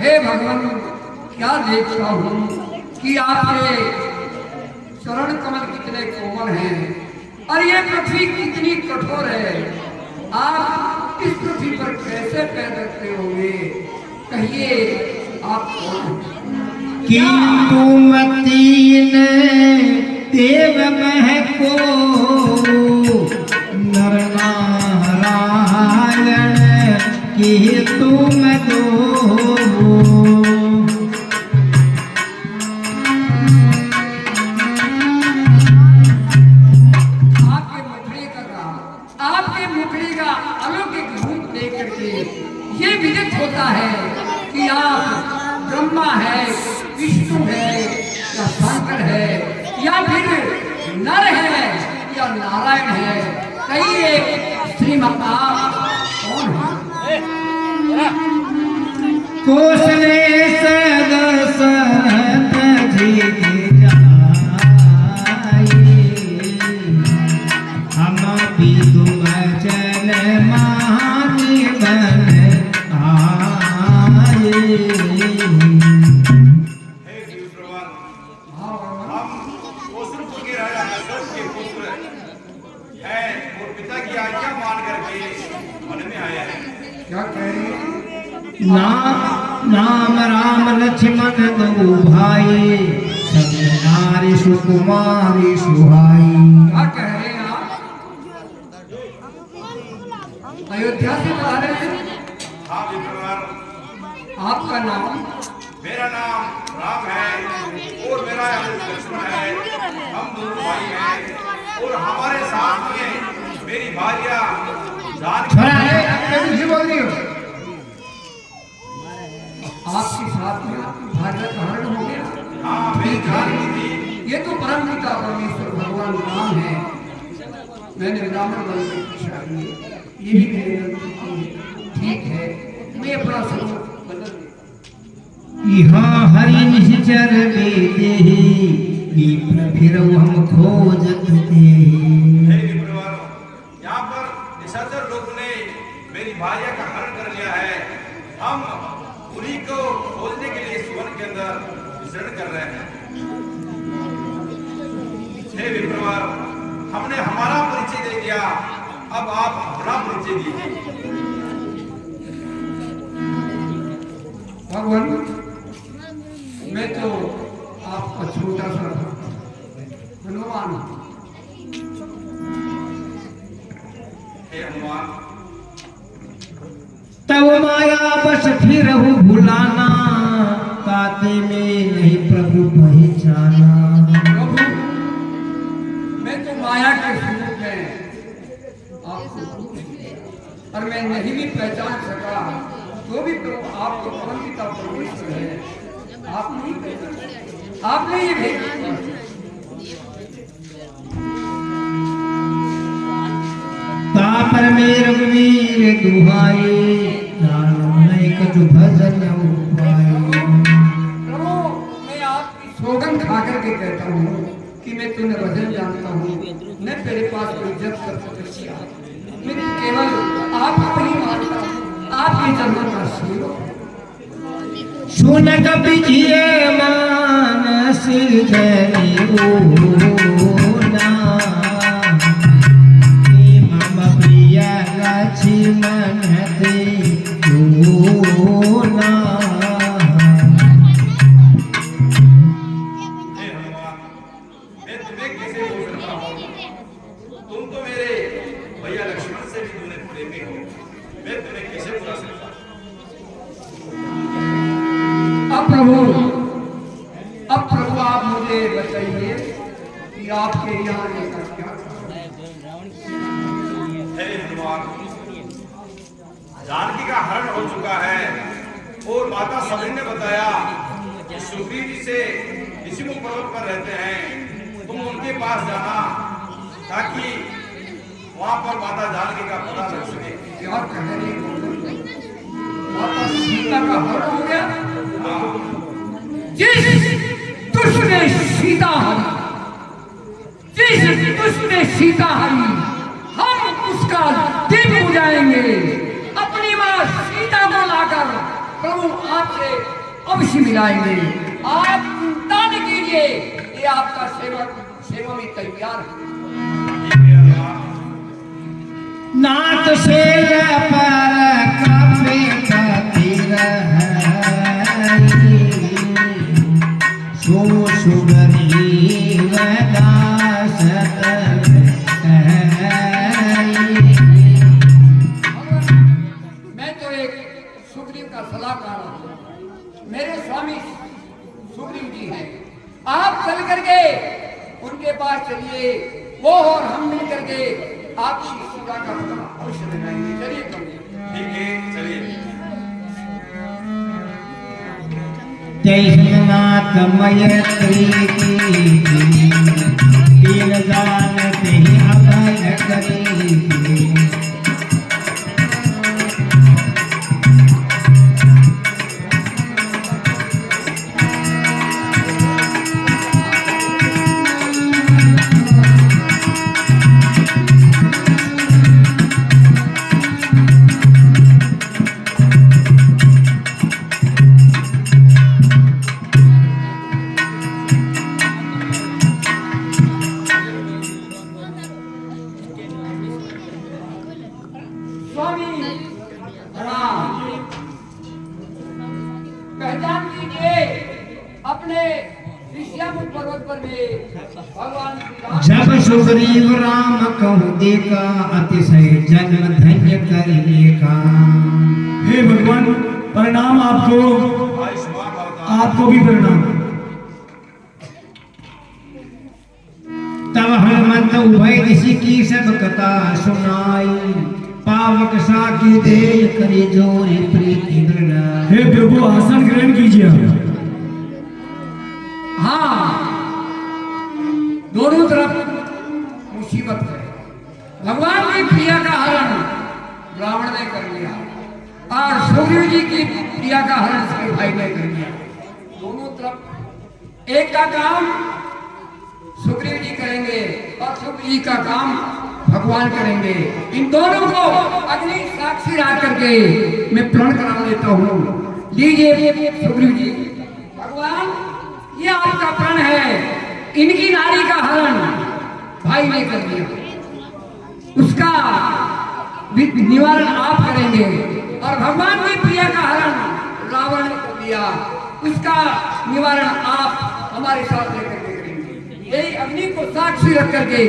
हे भगवान, क्या देखता हूँ कि आपके चरण कमल कितने कोमल हैं और ये पृथ्वी कितनी कठोर है। आप इस पृथ्वी पर कैसे पैर रखते होंगे? कहिए आप कौन? किंतु मतीन देव महको नर नारायण की तुम दो। आपके मुखड़ी का अलौकिक रूप देख करके ये विदित होता है कि आप ब्रह्मा है, विष्णु है या शंकर है या फिर नर है या नारायण है। कहिए श्रीमद् आप कौन है? कोसले सदसत जी हम भी तुम जन मानी बन आए। हम कोसलपुर के राजा दशरथ के पुत्र हैं और पिता की आज्ञा मान करके वन में आए हैं। क्या कह रही है? नाम राम लक्ष्मण दो भाई सब नारी सुकुमारी सुहाई। क्या कह रहे हैं आप? अयोध्या से आ रहे हैं? हाँ विप्रवर, आपका नाम? मेरा नाम राम है और मेरा लक्ष्मण है। हम दोनों भाई हैं और हमारे साथ में मेरी भार्या जानकी बोल रही हो? आपके साथ में आपकी भार्या का हरण हो गया? हाँ मेरी जानकी थी। ये तो परम पिता परमेश्वर भगवान राम है। मैंने ब्राह्मण बन के पूछा यही मेरी गलती थी। ठीक है, मैं अपना स्वरूप बदल देता। यहाँ हरि निश्चर देते विप्र फिर हम खोजत थे। हे विप्रवर, यहाँ पर निशाचर लोग ने मेरी भार्या का हरण कर लिया है। हम उन्हीं को खोजने के लिए सुवन के अंदर विचरण कर रहे हैं। हे विप्रवर, हमने हमारा परिचय दे दिया, अब आप अपना परिचय दीजिए। भगवान, मैं तो आपका छोटा सा हनुमान हूं। हे हनुमान, तब माया बस फिर भुलाना काते में नहीं प्रभु पहचाना। प्रभु, मैं तो माया के स्वरूप में आपको और मैं नहीं भी पहचान सका तो भी तो आपको परम पिता परमेश्वर है। आप नहीं पहचान, आपने ये भेजा। तापर में रघुवीर दुहाई नहीं कछु भजन उपाय। प्रभु, मैं आपकी सौगंध खा करके कहता हूँ कि मैं तुम्हें भजन जानता हूँ, न तेरे पास कोई जब कर तपस्या, मैं केवल आपको ही मानता हूँ। आप ये जन्म का शिव सुन कपि जिए मानस जनी ओना मम प्रिय लक्ष्मण ते ओना। हे हनुमान, मैं तुम्हें कैसे भूल सकता हूँ? तुम तो मेरे भैया लक्ष्मण से भी दूने प्रेमी हो। मैं तुम्हें कैसे भुला सकता हूँ? अब प्रभु आप मुझे बताइए कि आपके यहाँ लेकर क्या था? हे हनुमान, जानकी का हरण हो चुका है और माता सभी ने बताया कि सुग्रीव जी से ऋषिमुख पर्वत पर रहते हैं, तुम उनके पास जाना ताकि वहां पर माता जानकी का पता लग सके। क्या कह रही हो? माता सीता का हरण हो गया? हाँ, जिस दुष्ट ने सीता हरी, जिस दुष्ट ने सीता हरी, हम उसका दिन बुझाएंगे। अपनी मां सीता को लाकर प्रभु आपसे अवश्य मिलाएंगे। आप चिंता न कीजिए, ये आपका सेवा में तैयार है। नाथ से पर काफी खातिर सो सुगरी वदासत मैं तो एक सुग्रीव का सलाहकार हूँ। मेरे स्वामी सुग्रीव जी हैं। आप चल करके उनके पास चलिए, वो और हम मिल करके आपकी सीता का पता अवश्य लगाएंगे। चलिए ठीक है, चलिए। जय नाथ मैत्री दीन जानते अभय करी। स्वामी राम, पहचान कीजिए अपने ऋषियामुख पर्वत पर में भगवान श्री राम। जब सुग्रीव राम कहु देखा अतिशय जन्म धन्य करिए का। हे भगवान, प्रणाम आपको। आयुष्मान भवता। आपको भी प्रणाम। तब हनुमंत उभय ऋषि की सब कथा सुनाई। पावक साकी दे करे जोरे प्रीति दृढ़। हे प्रभु, आसन ग्रहण कीजिए। हाँ, दोनों तरफ मुसीबत है। भगवान की प्रिया का हरण रावण ने कर लिया और सुग्रीव जी की प्रिया का हरण उसके भाई ने कर लिया। दोनों तरफ एक का काम सुग्रीव जी करेंगे और सुग्रीव जी का काम भगवान करेंगे। इन दोनों को अग्नि साक्षी रख करके मैं प्रण करा लेता हूँ। लीजिए सुग्रीव जी, भगवान ये आपका प्रण है। इनकी नारी का हरण भाई ने कर दिया, उसका निवारण आप करेंगे। और भगवान की प्रिया का हरण रावण ने कर दिया, उसका निवारण आप हमारे साथ लेकर के करेंगे। यही अग्नि को साक्षी रख करके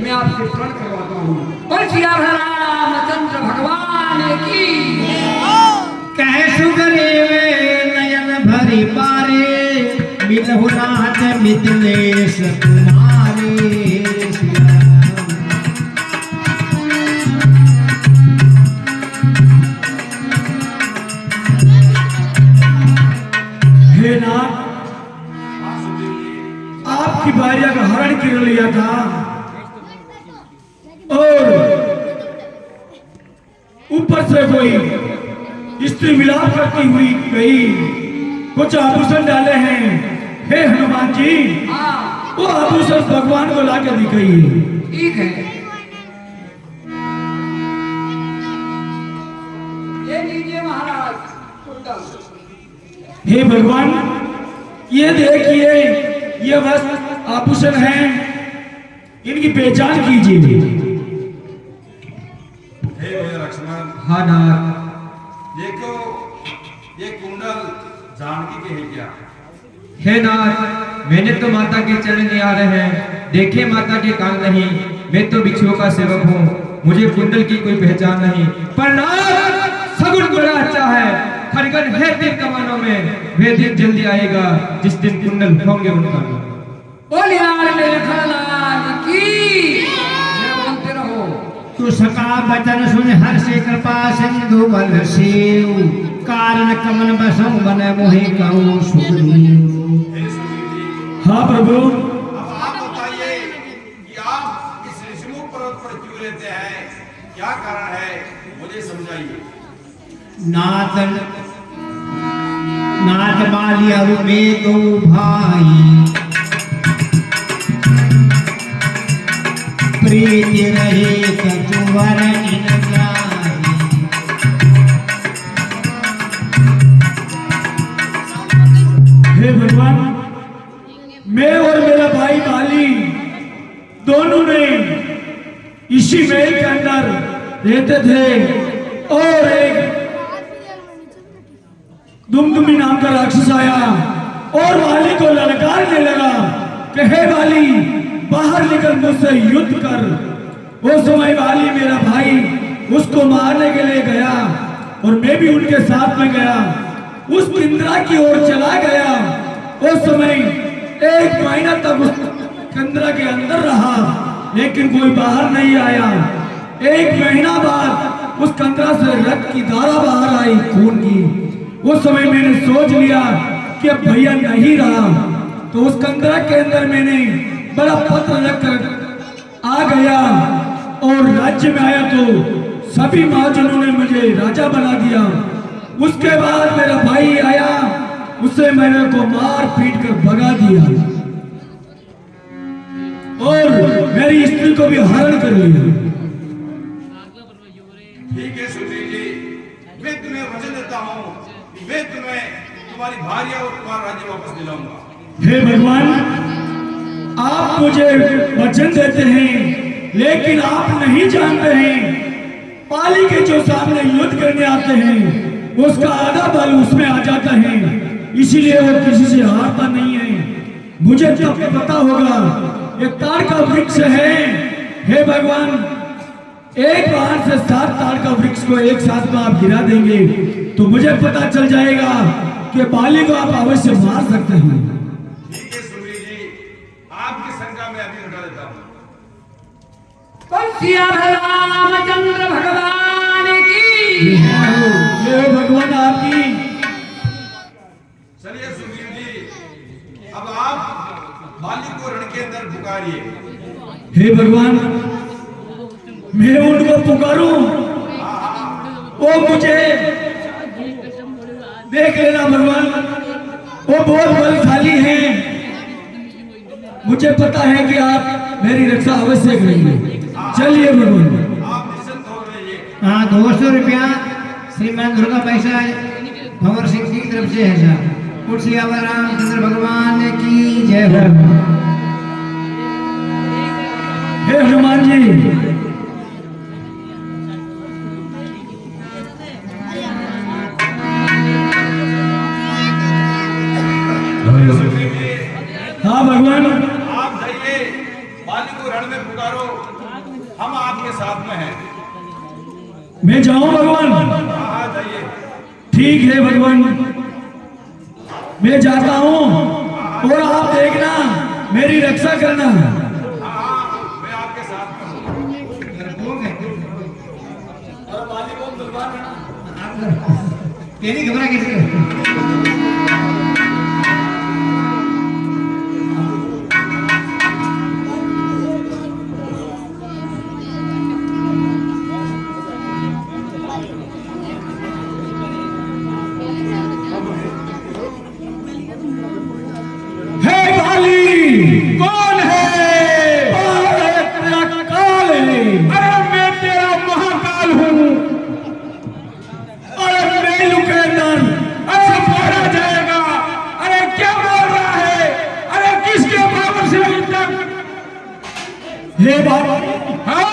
मैं आपसे प्रण करवाता हूँ। और श्री रामचंद्र भगवान की कह सुग्रीव नयन भरी पारे। मिलहु नाथ मिथिलेश कुमारे। हे नाथ, आपकी भार्या का हरण कर लिया था और ऊपर से कोई स्त्री मिलाप करती हुई गई, कुछ आभूषण डाले हैं। हे हनुमान जी, हाँ वो आभूषण भगवान को लाकर दिखाइए। ठीक है, ये लीजिए महाराज कुंडल। हे भगवान, ये देखिए, ये वस्त्र आभूषण हैं, इनकी पहचान कीजिए। हे मेरे लक्ष्मण, हाँ नाथ। देखो ये कुंडल जानकी के है क्या? हे नाथ, मैंने तो माता के चरण निहारे हैं, देखे माता के कान नहीं। मैं तो भिक्षुओं का सेवक हूँ, मुझे कुंडल की कोई पहचान नहीं। पर नाथ, सगुन बड़ा अच्छा है। खरगन है दिन कमानों में, वे दिन जल्दी आएगा जिस दिन कुंडल होंगे उनका। बोलिए लखनलाल की जय, बोलते रहो। तू सका बचन सुन हर्ष कृपा सिंधु बल सेव। कारण कमन बसौ बन मोहि कहूँ सुग्रीव। हे सुग्रीव जी, हाँ प्रभु, अब आप बताइए कि आप इस ऋषिमुख पर्वत पर क्यों रहते हैं? क्या कारण है, मुझे समझाइए। नाथ नाथ बाली अरु में दो भाई। प्रीति रहे कचुवर इन जाई। हे भगवान, मैं और मेरा भाई बाली दोनों ने इसी महल के अंदर रहते थे और एक दुमदुमी नाम का राक्षस आया और वाली को ललकारने लगा कि हे वाली, बाहर निकल, मुझसे युद्ध कर। वो समय वाली मेरा भाई उसको मारने के लिए गया और मैं भी उनके साथ में गया, उस इंद्रा की ओर चला गया। उस समय 1 महीना तक उस कंदरा के अंदर रहा, लेकिन कोई बाहर नहीं आया। 1 महीना बाद उस कंदरा से रक्त की धारा बाहर आई, खून की। उस समय मैंने सोच लिया कि अब भैया नहीं रहा, तो उस कंदरा के अंदर मैंने बड़ा पत्र रखकर आ गया और राज्य में आया तो सभी महाजनों ने मुझे राजा बना दिया। उसके बाद मेरा भाई आया, उससे मेरे को मार पीट कर भगा दिया और मेरी स्त्री को भी हरण कर लिया। ठीक है सुग्रीव जी, मैं तुम्हें वचन देता हूँ, मैं तुम्हें तुम्हारी भार्या और तुम्हारा राज्य वापस दिलाऊंगा। हे भगवान, आप मुझे वचन देते हैं, लेकिन आप नहीं जानते हैं पाली के जो सामने युद्ध करने आते हैं उसका आधा बल उसमें आ जाता है, इसीलिए वो किसी से हारता नहीं है। मुझे तब पता होगा ये ताड़ का वृक्ष है। हे भगवान, एक बार से 7 ताड़ का वृक्ष को एक साथ में आप गिरा देंगे तो मुझे पता चल जाएगा कि बाली को आप अवश्य मार सकते हैं। ठीक है सुग्रीव जी, आपकी शंका मैं अभी हटा देता हूँ। रामचंद्र भगवान की ये भगवान आपकी। चलिए सुग्रीव जी, अब आप बाली को रण के अंदर पुकारिए। हे भगवान, मैं उनको पुकारूं, वो मुझे देख लेना भगवान, वो बहुत बलशाली हैं, मुझे पता है कि आप मेरी रक्षा अवश्य करेंगे। चलिए भगवान, आप निश्चिंत हो रहिए। हाँ, 200 रुपया श्रीमान दुर्गा पैसा भंवर सिंह की तरफ से है साहब। कुर्सियावर रामचंद्र भगवान की जय हो। हे हनुमान जी, सुग्रीव जी, हाँ भगवान, आप जाइए, बाली को रण में पुकारो, हम आपके साथ में हैं। मैं जाऊं भगवान? हाँ जाइए। ठीक है भगवान, मैं जाता हूँ और आप देखना, मेरी रक्षा करना। हाँ, मैं आपके साथ में हूँ। और बाली को तलवार तेरी घबरा कैसे? कौन है? तेरा काल है। अरे मैं तेरा महाकाल हूँ। अरे मेलू के अंदर अच्छा मारा जाएगा। अरे क्या बोल रहा है? अरे किसके पावर से अभी तक? हे बाबा, हाँ